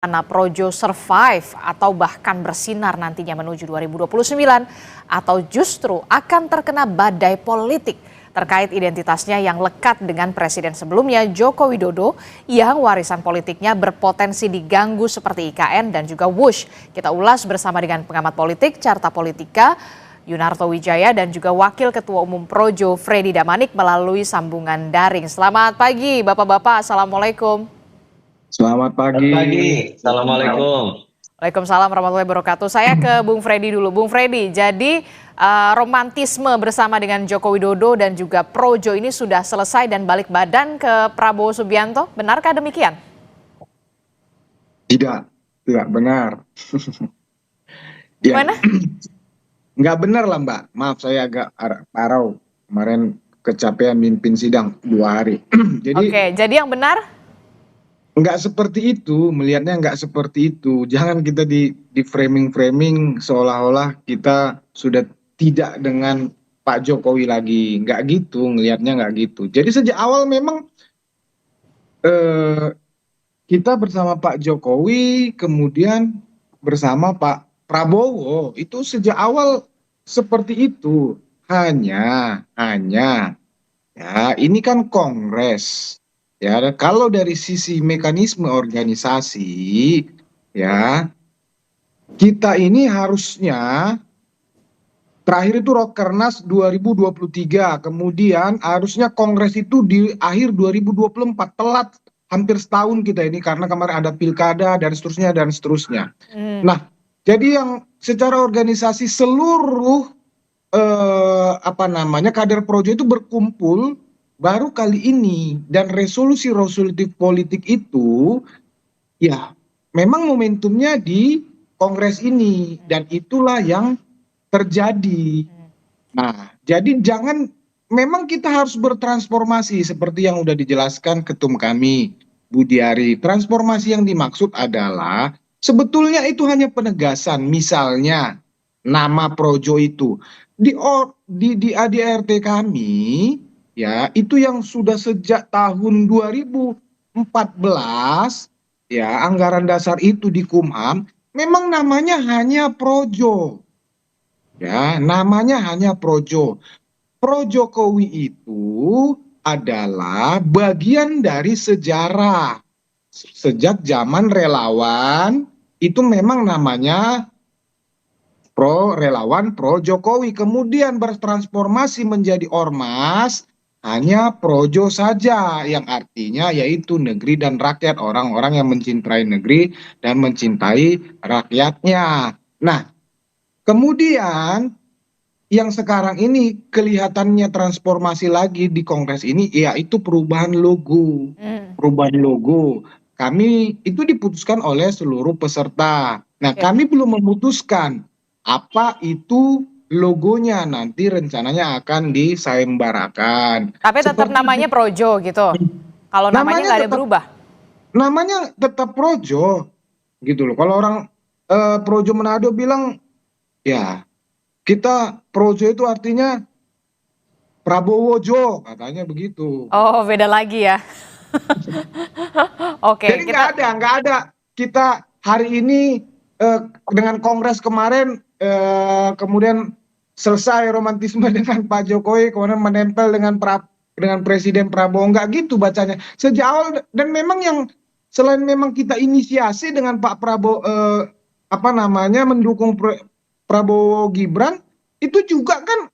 Mana Projo survive atau bahkan bersinar nantinya menuju 2029 atau justru akan terkena badai politik terkait identitasnya yang lekat dengan presiden sebelumnya Joko Widodo yang warisan politiknya berpotensi diganggu seperti IKN dan juga Wush. Kita ulas bersama dengan pengamat politik Carta Politika Yunarto Wijaya dan juga Wakil Ketua Umum Projo Freddy Damanik melalui sambungan daring. Selamat pagi Bapak-Bapak, Assalamualaikum. Selamat pagi. Selamat pagi, Assalamualaikum. Waalaikumsalam warahmatullahi wabarakatuh. Saya ke Bung Freddy dulu. Bung Freddy, jadi romantisme bersama dengan Joko Widodo dan juga Projo ini sudah selesai dan balik badan ke Prabowo Subianto. Benarkah demikian? Tidak benar. Gimana? Nggak benar lah Mbak. Maaf saya agak parau. Kemarin kecapean mimpin sidang 2 hari. Oke, jadi yang benar? Nggak seperti itu, melihatnya nggak seperti itu. Jangan kita di framing seolah-olah kita sudah tidak dengan Pak Jokowi lagi. Nggak gitu, ngelihatnya nggak gitu. Jadi sejak awal memang eh, kita bersama Pak Jokowi, kemudian bersama Pak Prabowo, itu sejak awal seperti itu. Hanya, ya ini kan Kongres. Ya, kalau dari sisi mekanisme organisasi, ya kita ini harusnya terakhir itu Rakernas 2023, kemudian harusnya Kongres itu di akhir 2024, telat hampir setahun kita ini karena kemarin ada pilkada dan seterusnya dan seterusnya. Nah, jadi yang secara organisasi seluruh kader Projo itu berkumpul baru kali ini, dan resolusi politik itu ya memang momentumnya di Kongres ini dan itulah yang terjadi. Nah, jadi memang kita harus bertransformasi seperti yang sudah dijelaskan ketum kami, Budiari. Transformasi yang dimaksud adalah sebetulnya itu hanya penegasan, misalnya nama Projo itu di ADRT kami, ya itu yang sudah sejak tahun 2014, ya anggaran dasar itu di Kumham memang namanya hanya Projo. Ya, namanya hanya Projo. Pro Jokowi itu adalah bagian dari sejarah. Sejak zaman relawan itu memang namanya pro relawan pro Jokowi. Kemudian bertransformasi menjadi ormas hanya Projo saja, yang artinya yaitu negeri dan rakyat, orang-orang yang mencintai negeri dan mencintai rakyatnya. Nah, kemudian yang sekarang ini kelihatannya transformasi lagi di Kongres ini, yaitu perubahan logo. Perubahan logo. Kami itu diputuskan oleh seluruh peserta. Nah, kami belum memutuskan apa itu logonya. Nanti rencananya akan disayembarakan. Tapi tetap namanya Projo gitu. Kalau namanya nggak ada berubah. Namanya tetap Projo, gitu loh. Kalau orang Projo Manado bilang, ya kita Projo itu artinya Prabowo Jo, katanya begitu. Oh, beda lagi ya. Oke. Jadi nggak ada. Kita hari ini dengan Kongres kemarin, kemudian selesai romantisme dengan Pak Jokowi, kemudian menempel dengan Presiden Prabowo, nggak gitu bacanya. Sejak awal, dan memang yang selain memang kita inisiasi dengan Pak Prabowo, mendukung Prabowo Gibran, itu juga kan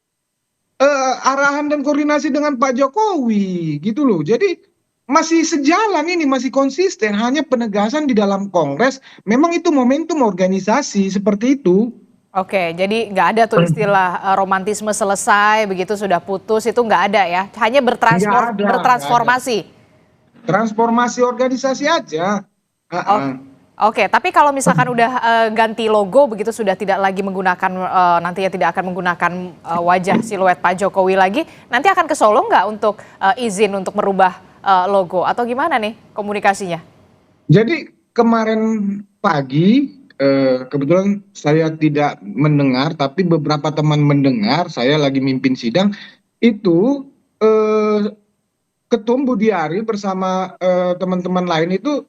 arahan dan koordinasi dengan Pak Jokowi gitu loh. Jadi masih sejalan ini, masih konsisten, hanya penegasan di dalam Kongres memang itu momentum organisasi seperti itu. Oke, jadi nggak ada tuh istilah romantisme selesai, begitu sudah putus, itu nggak ada ya? Hanya bertransformasi. Transformasi organisasi aja. Oke, tapi kalau misalkan udah ganti logo begitu, sudah tidak lagi menggunakan, nantinya tidak akan menggunakan wajah siluet Pak Jokowi lagi, nanti akan ke Solo nggak untuk izin untuk merubah logo atau gimana nih komunikasinya? Jadi kemarin pagi, kebetulan saya tidak mendengar, tapi beberapa teman mendengar, saya lagi mimpin sidang, itu Ketum Budiari bersama teman-teman lain itu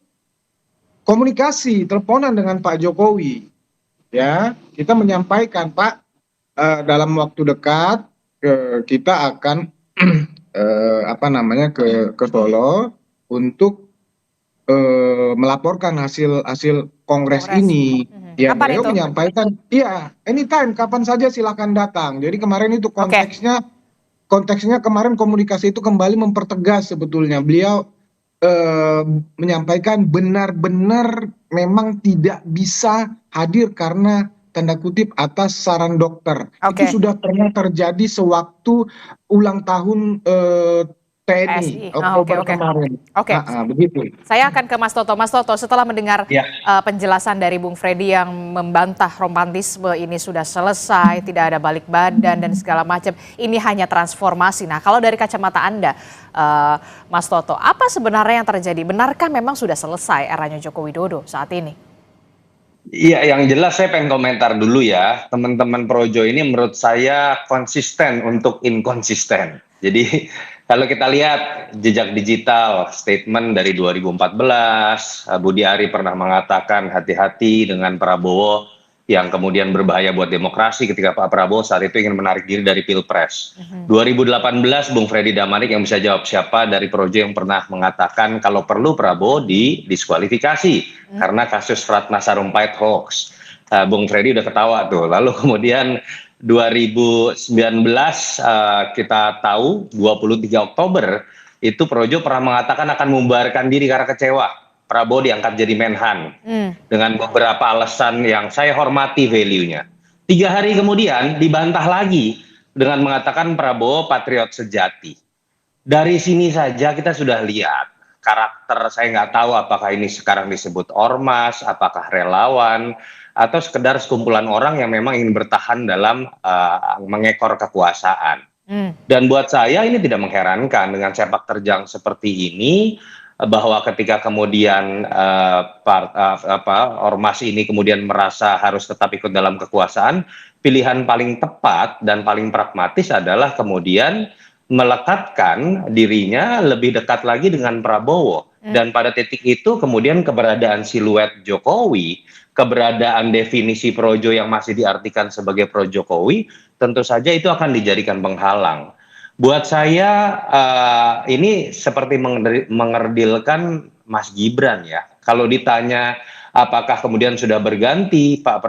komunikasi teleponan dengan Pak Jokowi. Ya, kita menyampaikan Pak, dalam waktu dekat kita akan ke Solo untuk melaporkan hasil hasil kongres Kongres. ini. Ya, Kapan beliau itu? menyampaikan, iya, anytime, kapan saja silakan datang. Jadi kemarin itu Oke. konteksnya kemarin komunikasi itu kembali mempertegas sebetulnya. Beliau menyampaikan benar-benar memang tidak bisa hadir karena tanda kutip atas saran dokter. Oke. Itu sudah pernah terjadi sewaktu ulang tahun TNI PSI. Oke, Oktober oke. kemarin. Oke. Begitu. Saya akan ke Mas Toto. Mas Toto, setelah mendengar Ya, penjelasan dari Bung Freddy yang membantah romantisme ini sudah selesai, tidak ada balik badan dan segala macam, ini hanya transformasi. Nah, kalau dari kacamata Anda, Mas Toto, apa sebenarnya yang terjadi? Benarkah memang sudah selesai eranya Joko Widodo saat ini? iya, yang jelas saya pengen komentar dulu ya. Teman-teman Projo ini menurut saya konsisten untuk inkonsisten. Jadi kalau kita lihat jejak digital statement dari 2014, Budi Ari pernah mengatakan hati-hati dengan Prabowo yang kemudian berbahaya buat demokrasi ketika Pak Prabowo saat itu ingin menarik diri dari Pilpres. 2018 Bung Freddy Damanik yang bisa jawab siapa dari Projo yang pernah mengatakan kalau perlu Prabowo didiskualifikasi karena kasus Ratna Sarumpait hoax. Bung Freddy udah ketawa tuh. Lalu kemudian 2019 kita tahu 23 Oktober itu Projo pernah mengatakan akan membubarkan diri karena kecewa Prabowo diangkat jadi Menhan dengan beberapa alasan yang saya hormati value-nya. 3 hari kemudian dibantah lagi dengan mengatakan Prabowo patriot sejati. Dari sini saja kita sudah lihat karakter, saya nggak tahu apakah ini sekarang disebut ormas, apakah relawan, atau sekedar sekumpulan orang yang memang ingin bertahan dalam mengekor kekuasaan. Dan buat saya ini tidak mengherankan dengan sepak terjang seperti ini, bahwa ketika kemudian ormas ini kemudian merasa harus tetap ikut dalam kekuasaan, pilihan paling tepat dan paling pragmatis adalah kemudian melekatkan dirinya lebih dekat lagi dengan Prabowo. Dan pada titik itu kemudian keberadaan siluet Jokowi, keberadaan definisi Projo yang masih diartikan sebagai pro Jokowi, tentu saja itu akan dijadikan penghalang. Buat saya ini seperti mengerdilkan Mas Gibran ya. Kalau ditanya apakah kemudian sudah berganti Pak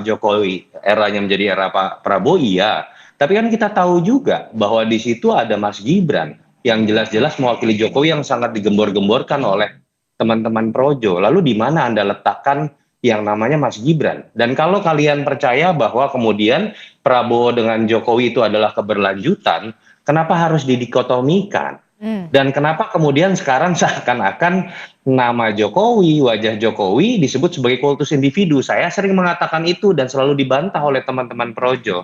Jokowi eranya menjadi era Pak Prabowo, iya. Tapi kan kita tahu juga bahwa di situ ada Mas Gibran yang jelas-jelas mewakili Jokowi yang sangat digembor-gemborkan oleh teman-teman Projo. Lalu di mana Anda letakkan yang namanya Mas Gibran? Dan kalau kalian percaya bahwa kemudian Prabowo dengan Jokowi itu adalah keberlanjutan, kenapa harus didikotomikan? Dan kenapa kemudian sekarang seakan-akan nama Jokowi, wajah Jokowi disebut sebagai kultus individu? Saya sering mengatakan itu dan selalu dibantah oleh teman-teman Projo.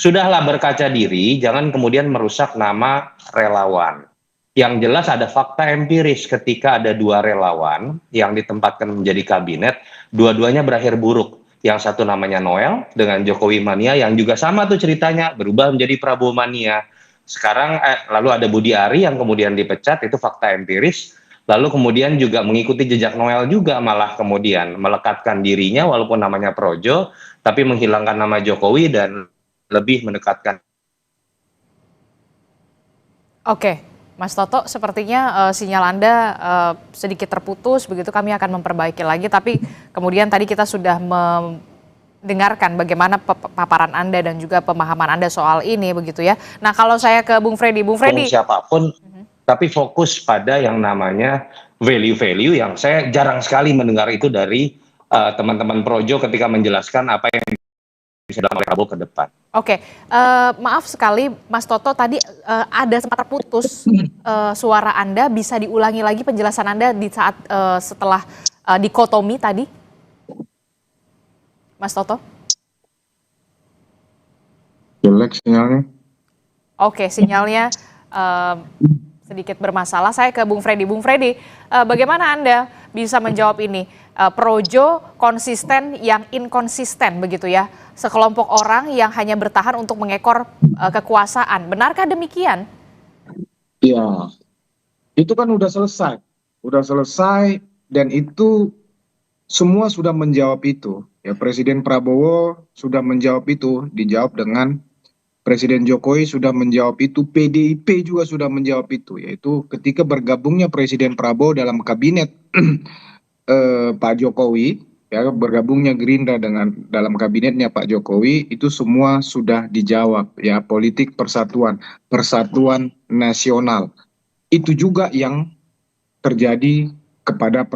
Sudahlah berkaca diri, jangan kemudian merusak nama relawan. Yang jelas ada fakta empiris ketika ada 2 relawan yang ditempatkan menjadi kabinet, dua-duanya berakhir buruk. Yang satu namanya Noel dengan Jokowi mania yang juga sama tuh ceritanya berubah menjadi Prabowo mania. Sekarang lalu ada Budi Ari yang kemudian dipecat, itu fakta empiris. Lalu kemudian juga mengikuti jejak Noel juga, malah kemudian melekatkan dirinya walaupun namanya Projo, tapi menghilangkan nama Jokowi dan lebih mendekatkan. Oke, Mas Toto, sepertinya sinyal Anda sedikit terputus, begitu kami akan memperbaiki lagi. Tapi kemudian tadi kita sudah dengarkan bagaimana paparan Anda dan juga pemahaman Anda soal ini begitu ya. Nah, kalau saya ke Bung Freddy. Siapapun, tapi fokus pada yang namanya value-value yang saya jarang sekali mendengar itu dari teman-teman Projo ketika menjelaskan apa yang bisa dilakukan Prabowo ke depan. Oke, maaf sekali Mas Toto, tadi ada sempat terputus suara Anda, bisa diulangi lagi penjelasan Anda di saat setelah dikotomi tadi? Mas Toto? Jelek sinyalnya. Oke, sinyalnya sedikit bermasalah. Saya ke Bung Freddy. Bung Freddy, bagaimana Anda bisa menjawab ini? Projo konsisten yang inkonsisten begitu ya? Sekelompok orang yang hanya bertahan untuk mengekor kekuasaan. Benarkah demikian? Ya, itu kan udah selesai dan itu semua sudah menjawab itu. Ya, Presiden Prabowo sudah menjawab itu, dijawab dengan Presiden Jokowi sudah menjawab itu, PDIP juga sudah menjawab itu, yaitu ketika bergabungnya Presiden Prabowo dalam kabinet Pak Jokowi, ya bergabungnya Gerindra dengan dalam kabinetnya Pak Jokowi, itu semua sudah dijawab, ya politik persatuan, persatuan nasional. Itu juga yang terjadi kepada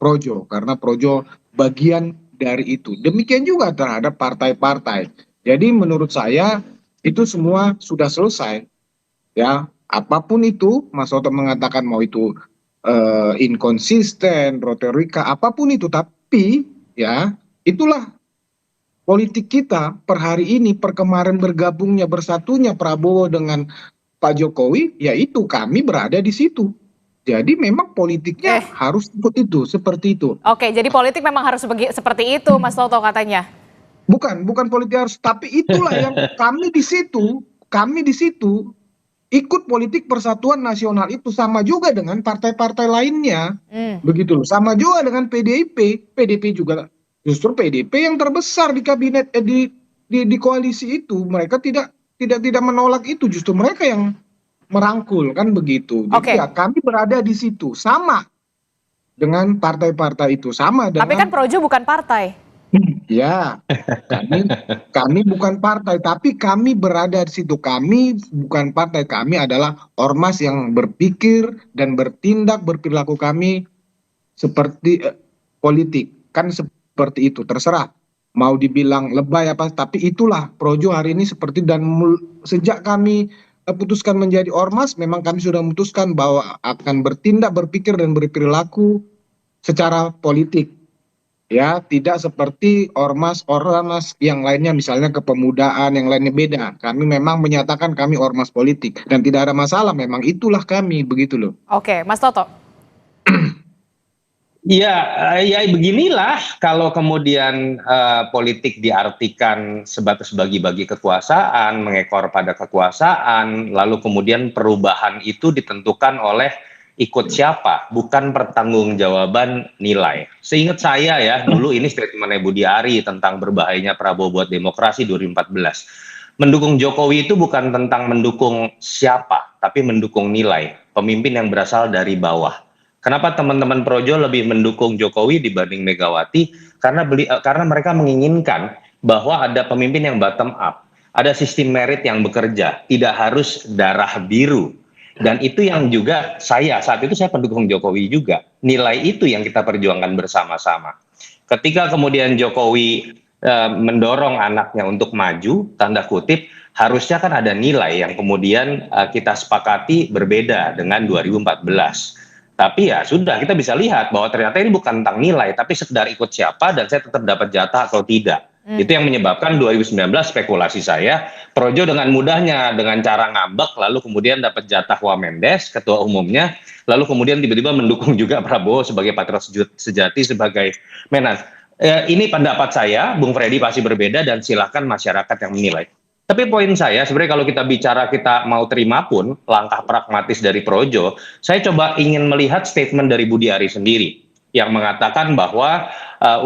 Projo, karena Projo bagian dari itu. Demikian juga terhadap partai-partai. Jadi menurut saya itu semua sudah selesai, ya. Apapun itu, Mas Oto mengatakan mau itu inkonsisten, retorika, apapun itu, tapi ya itulah politik kita per hari ini, per kemarin bergabungnya bersatunya Prabowo dengan Pak Jokowi, yaitu kami berada di situ. Jadi memang politiknya harus ikut itu, seperti itu. Oke, jadi politik memang harus seperti itu, Mas Toto katanya. Bukan politik harus, tapi itulah yang kami di situ ikut politik persatuan nasional itu sama juga dengan partai-partai lainnya, begitu loh. Sama juga dengan PDIP juga, justru PDIP yang terbesar di kabinet di koalisi itu, mereka tidak menolak itu, justru mereka yang merangkul, kan begitu. Jadi ya kami berada di situ sama dengan partai-partai itu, sama dengan. Tapi kan Projo bukan partai. Ya, kami bukan partai, tapi kami berada di situ. Kami bukan partai, kami adalah ormas yang berpikir dan bertindak, berperilaku kami seperti politik. Kan seperti itu, terserah. Mau dibilang lebay apa, tapi itulah Projo hari ini seperti, dan sejak kami putuskan menjadi ormas, memang kami sudah memutuskan bahwa akan bertindak, berpikir, dan berperilaku secara politik. Ya, tidak seperti ormas yang lainnya, misalnya kepemudaan, yang lainnya beda. Kami memang menyatakan kami ormas politik dan tidak ada masalah, memang itulah kami, begitu loh. Oke, Mas Toto. Ya, ya beginilah kalau kemudian politik diartikan sebatas bagi-bagi kekuasaan, mengekor pada kekuasaan, lalu kemudian perubahan itu ditentukan oleh ikut siapa, bukan pertanggungjawaban nilai. Seingat saya ya, dulu ini statementnya Budi Ari tentang berbahayanya Prabowo buat demokrasi 2014. Mendukung Jokowi itu bukan tentang mendukung siapa, tapi mendukung nilai, pemimpin yang berasal dari bawah. Kenapa teman-teman Projo lebih mendukung Jokowi dibanding Megawati? Karena mereka menginginkan bahwa ada pemimpin yang bottom up, ada sistem merit yang bekerja, tidak harus darah biru. Dan itu yang juga saat itu saya pendukung Jokowi juga. Nilai itu yang kita perjuangkan bersama-sama. Ketika kemudian Jokowi mendorong anaknya untuk maju, tanda kutip, harusnya kan ada nilai yang kemudian kita sepakati berbeda dengan 2014. Tapi ya sudah, kita bisa lihat bahwa ternyata ini bukan tentang nilai, tapi sekedar ikut siapa dan saya tetap dapat jatah atau tidak. Itu yang menyebabkan 2019 spekulasi saya, Projo dengan mudahnya dengan cara ngambek, lalu kemudian dapat jatah Wamendes, ketua umumnya, lalu kemudian tiba-tiba mendukung juga Prabowo sebagai patriot sejati, sebagai Menas. Ini pendapat saya, Bung Freddy pasti berbeda dan silakan masyarakat yang menilai. Tapi poin saya, sebenarnya kalau kita bicara kita mau terima pun langkah pragmatis dari Projo, saya coba ingin melihat statement dari Budi Ari sendiri yang mengatakan bahwa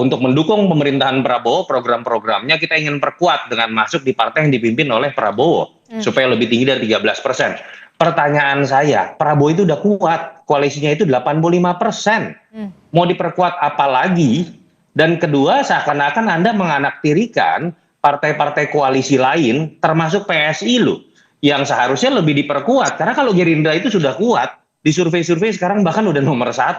untuk mendukung pemerintahan Prabowo, program-programnya kita ingin perkuat dengan masuk di partai yang dipimpin oleh Prabowo supaya lebih tinggi dari 13%. Pertanyaan saya, Prabowo itu udah kuat, koalisinya itu 85%. Mau diperkuat apa lagi? Dan kedua, seakan-akan Anda menganaktirikan partai-partai koalisi lain, termasuk PSI loh, yang seharusnya lebih diperkuat. Karena kalau Gerindra itu sudah kuat, di survei-survei sekarang bahkan udah nomor 1.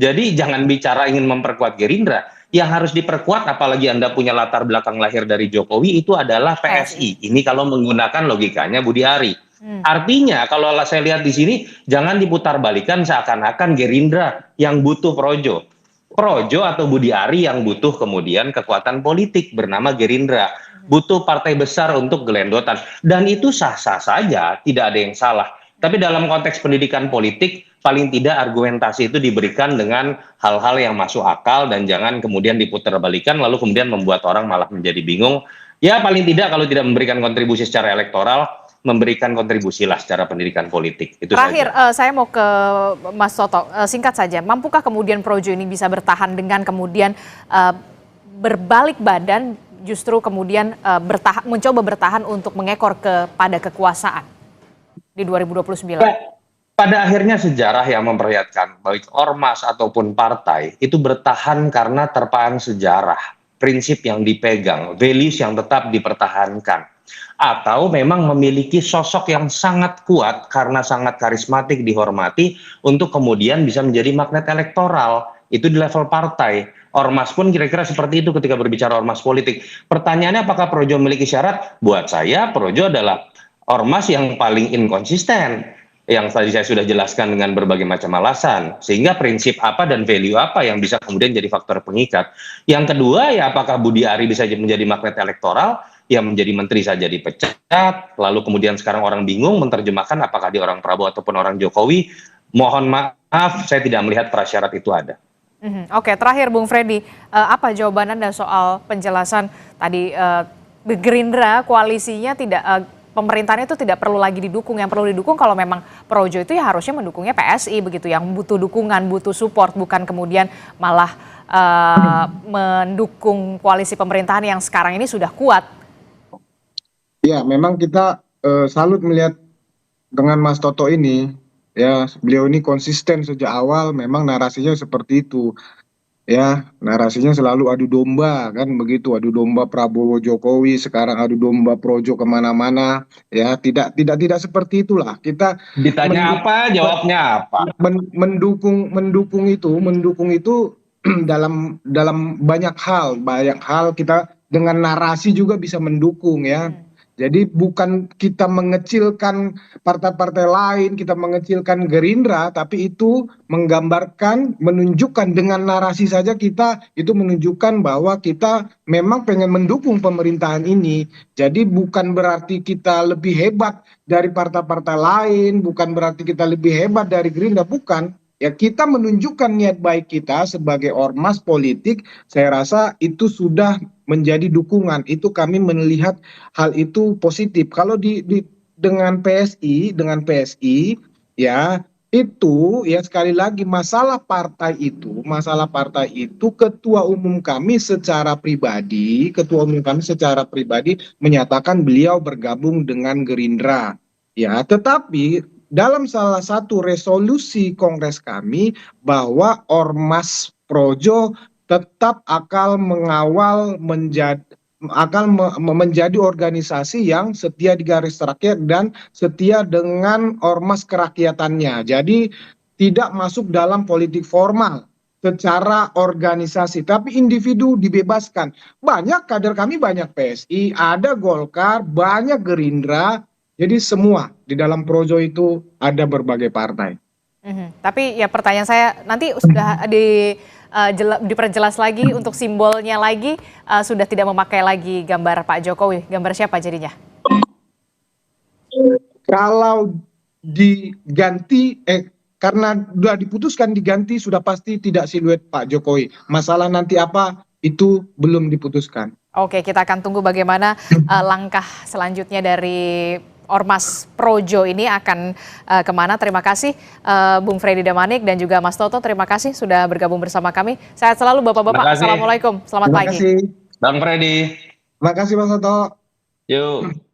Jadi jangan bicara ingin memperkuat Gerindra. Yang harus diperkuat, apalagi Anda punya latar belakang lahir dari Jokowi, itu adalah PSI. Ini kalau menggunakan logikanya Budi Ari. Artinya kalau saya lihat di sini, jangan diputar balikan seakan-akan Gerindra yang butuh Projo. Projo atau Budi Ari yang butuh kemudian kekuatan politik bernama Gerindra. Butuh partai besar untuk gelendotan. Dan itu sah-sah saja, tidak ada yang salah. Tapi dalam konteks pendidikan politik, paling tidak argumentasi itu diberikan dengan hal-hal yang masuk akal dan jangan kemudian diputar balikan lalu kemudian membuat orang malah menjadi bingung. Ya paling tidak kalau tidak memberikan kontribusi secara elektoral, memberikan kontribusi lah secara pendidikan politik. Itu Terakhir, saja. saya mau ke Mas Toto, singkat saja, mampukah kemudian Projo ini bisa bertahan dengan kemudian berbalik badan, justru kemudian mencoba bertahan untuk mengekor kepada kekuasaan di 2029? Pada akhirnya sejarah yang memperlihatkan baik ormas ataupun partai itu bertahan karena terpaan sejarah, prinsip yang dipegang, values yang tetap dipertahankan, atau memang memiliki sosok yang sangat kuat karena sangat karismatik, dihormati untuk kemudian bisa menjadi magnet elektoral. Itu di level partai. Ormas pun kira-kira seperti itu ketika berbicara ormas politik. Pertanyaannya apakah Projo memiliki syarat? Buat saya Projo adalah ormas yang paling inkonsisten, yang tadi saya sudah jelaskan dengan berbagai macam alasan, sehingga prinsip apa dan value apa yang bisa kemudian jadi faktor pengikat. Yang kedua, ya apakah Budi Ari bisa menjadi magnet elektoral, yang menjadi menteri saja dipecat, lalu kemudian sekarang orang bingung menerjemahkan apakah dia orang Prabowo ataupun orang Jokowi. Mohon maaf, saya tidak melihat prasyarat itu ada. Oke, terakhir Bung Freddy, apa jawaban Anda soal penjelasan tadi Gerindra koalisinya tidak pemerintahnya itu tidak perlu lagi didukung, yang perlu didukung kalau memang Projo itu ya harusnya mendukungnya PSI begitu, yang butuh dukungan, butuh support, bukan kemudian malah mendukung koalisi pemerintahan yang sekarang ini sudah kuat. Ya, memang kita salut melihat dengan Mas Toto ini, ya beliau ini konsisten sejak awal, memang narasinya seperti itu. Ya, narasinya selalu adu domba kan begitu, adu domba Prabowo Jokowi, sekarang adu domba Projo kemana-mana. Ya, tidak seperti itulah. Kita Ditanya apa, jawabnya apa. mendukung itu dalam banyak hal kita dengan narasi juga bisa mendukung ya. Jadi bukan kita mengecilkan partai-partai lain, kita mengecilkan Gerindra, tapi itu menggambarkan, menunjukkan dengan narasi saja kita itu menunjukkan bahwa kita memang pengen mendukung pemerintahan ini. Jadi bukan berarti kita lebih hebat dari partai-partai lain, bukan berarti kita lebih hebat dari Gerindra, bukan. Ya kita menunjukkan niat baik kita sebagai ormas politik, saya rasa itu sudah menjadi dukungan. Itu kami melihat hal itu positif. Kalau dengan PSI ya itu ya sekali lagi masalah partai itu ketua umum kami secara pribadi menyatakan beliau bergabung dengan Gerindra. Ya, tetapi dalam salah satu resolusi kongres kami bahwa Ormas Projo tetap akan menjadi organisasi yang setia di garis rakyat dan setia dengan ormas kerakyatannya. Jadi tidak masuk dalam politik formal secara organisasi, tapi individu dibebaskan. Banyak kader kami, banyak PSI, ada Golkar, banyak Gerindra. Jadi semua di dalam Projo itu ada berbagai partai. Tapi ya pertanyaan saya nanti sudah diperjelas lagi untuk simbolnya lagi, sudah tidak memakai lagi gambar Pak Jokowi. Gambar siapa jadinya? Kalau diganti, karena sudah diputuskan diganti, sudah pasti tidak siluet Pak Jokowi. Masalah nanti apa itu belum diputuskan. Oke, kita akan tunggu bagaimana langkah selanjutnya dari Ormas Projo ini akan kemana. Terima kasih Bung Freddy Damanik dan juga Mas Toto, terima kasih sudah bergabung bersama kami. Sehat selalu Bapak-Bapak, Assalamualaikum, selamat pagi. Bang Freddy. Terima kasih Mas Toto. Yuk.